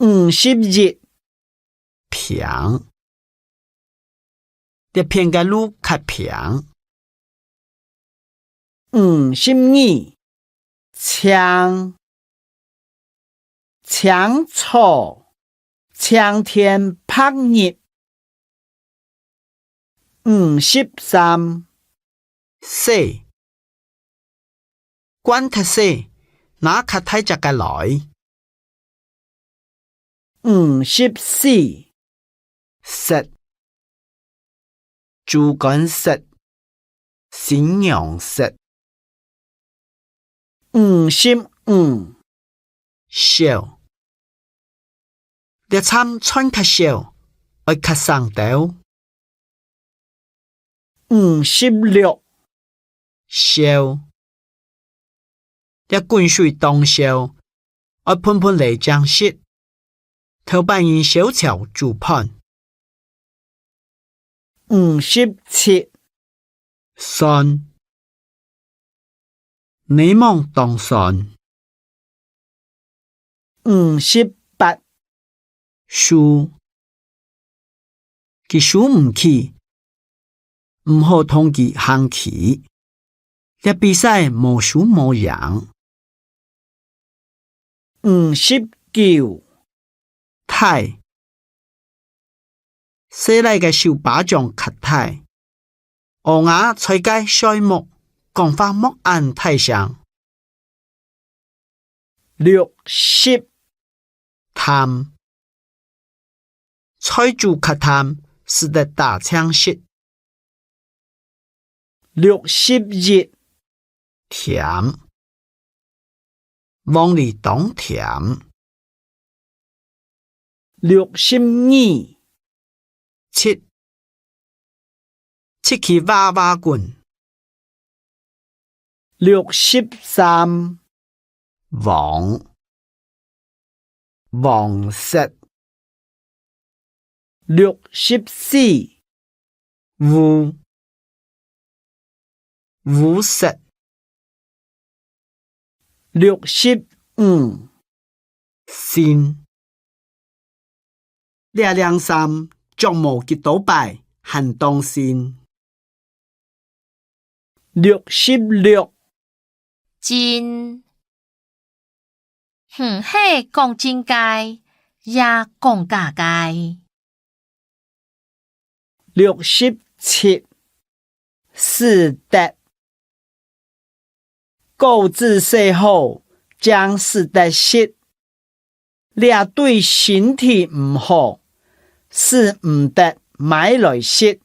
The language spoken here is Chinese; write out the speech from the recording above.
50日，平。这片嘅路较平。52，强草，强天拍日。53，细，管它细，哪较睇只嘅來。54，色，主幹色，鮮陽色。55，少，你參穿較少，愛較上鬥。56，少，你滾水當少，愛噴噴嚟將色，頭扮演小潮主盤。57，信，你望當信。58，輸，佢輸唔起，唔好同佢行起。呢比賽冇輸冇贏。59，太，西來嘅小巴掌較太，我牙吹介衰木，講法木眼太上。60，貪，吹住較貪，使得大槍色。61，甜，往里當甜。62，七去娃娃棍。63，黃色。64，烏色。65，線。兩三將無幾多擺，行動線。66，真，係講真解，也講假解。67，是的，購置稅後將是的食，這對身體唔好，是唔得買來食。